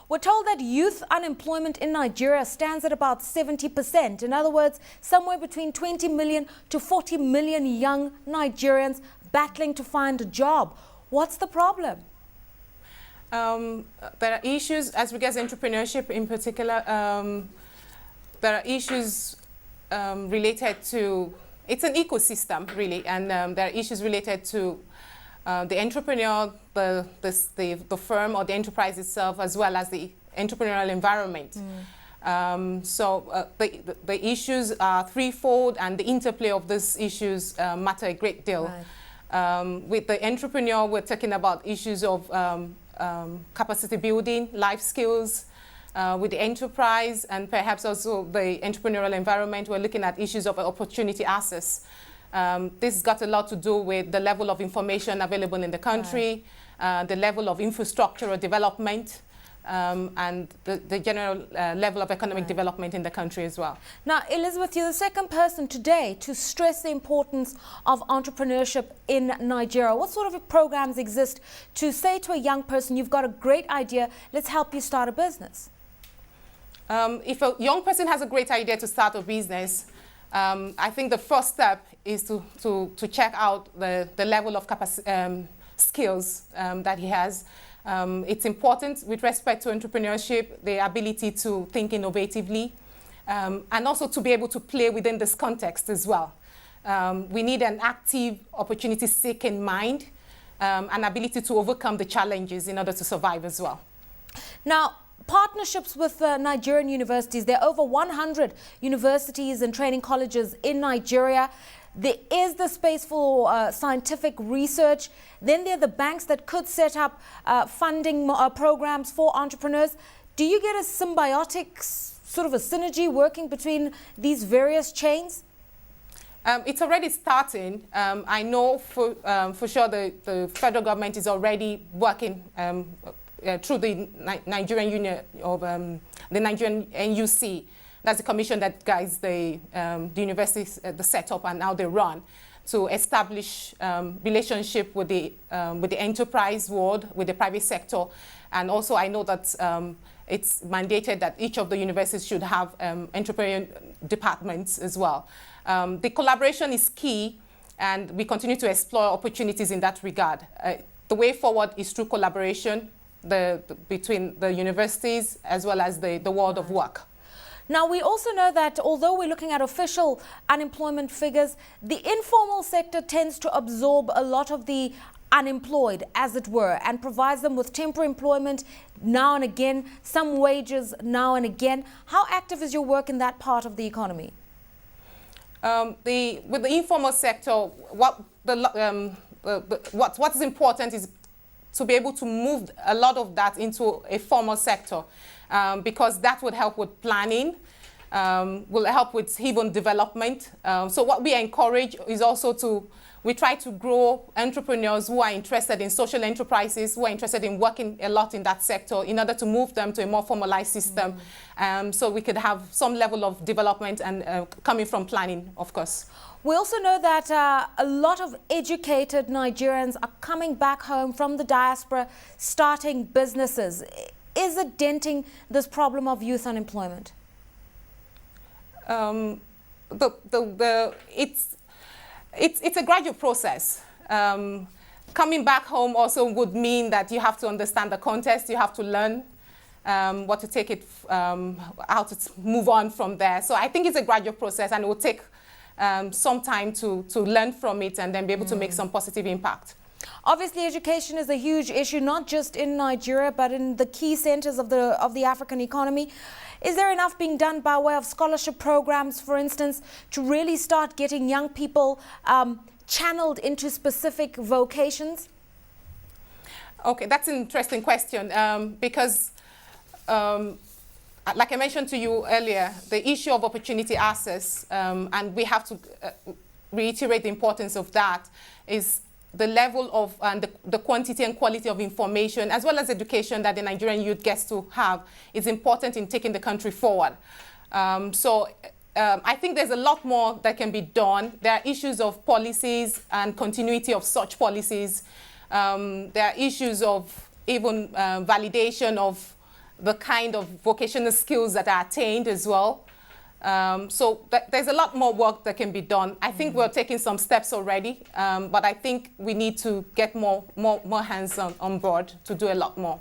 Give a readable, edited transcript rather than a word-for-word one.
We're told that youth unemployment in Nigeria stands at about 70%. In other words, somewhere between 20 million to 40 million young Nigerians battling to find a job. What's the problem? There are issues as regards entrepreneurship in particular. There are issues related to, it's an ecosystem really, and there are issues related to the entrepreneur, the firm or the enterprise itself, as well as the entrepreneurial environment. The issues are threefold, and the interplay of these issues matter a great deal. Right. With the entrepreneur, we're talking about issues of capacity building, life skills. With the enterprise and perhaps also the entrepreneurial environment, we're looking at issues of opportunity access. This has got a lot to do with the level of information available in the country, right. The level of infrastructural development, and the general level of economic right. development in the country as well. Now, Elizabeth, you're the second person today to stress the importance of entrepreneurship in Nigeria. What sort of programs exist to say to a young person, you've got a great idea, let's help you start a business? If a young person has a great idea to start a business, I think the first step is to check out the level of skills that he has. It's important with respect to entrepreneurship, the ability to think innovatively, and also to be able to play within this context as well. We need an active, opportunity-seeking mind, an ability to overcome the challenges in order to survive as well. Now, partnerships with Nigerian universities. There are over 100 universities and training colleges in Nigeria. There is the space for scientific research. Then there are the banks that could set up funding programs for entrepreneurs. Do you get a symbiotic, sort of a synergy working between these various chains? It's already starting. I know for sure the federal government is already working through the Nigerian Union of the Nigerian NUC. That's the commission that guides the universities, the setup and how they run, to establish relationship with the enterprise world, with the private sector. And also I know that it's mandated that each of the universities should have entrepreneurial departments as well. The collaboration is key, and we continue to explore opportunities in that regard. The way forward is through collaboration between the universities as well as the world of work. Now, we also know that although we're looking at official unemployment figures, the informal sector tends to absorb a lot of the unemployed, as it were, and provides them with temporary employment now and again, some wages now and again. How active is your work in that part of the economy? With the informal sector, what is important is to be able to move a lot of that into a formal sector, because that would help with planning, will help with even development. So what we encourage is also we try to grow entrepreneurs who are interested in social enterprises, who are interested in working a lot in that sector, in order to move them to a more formalized system. So we could have some level of development and coming from planning, of course. We also know that a lot of educated Nigerians are coming back home from the diaspora, starting businesses. Is it denting this problem of youth unemployment? It's a gradual process. Coming back home also would mean that you have to understand the context, you have to learn what to take it, how to move on from there. So I think it's a gradual process, and it will take some time to learn from it and then be able to make some positive impact. Obviously, education is a huge issue, not just in Nigeria, but in the key centers of the African economy. Is there enough being done by way of scholarship programs, for instance, to really start getting young people channeled into specific vocations? Okay, that's an interesting question, because like I mentioned to you earlier, the issue of opportunity access, and we have to reiterate the importance of that, is the level of the quantity and quality of information, as well as education, that the Nigerian youth gets to have, is important in taking the country forward. I think there's a lot more that can be done. There are issues of policies and continuity of such policies. There are issues of even validation of the kind of vocational skills that are attained as well. So there's a lot more work that can be done. I think we're taking some steps already, but I think we need to get more hands on board to do a lot more.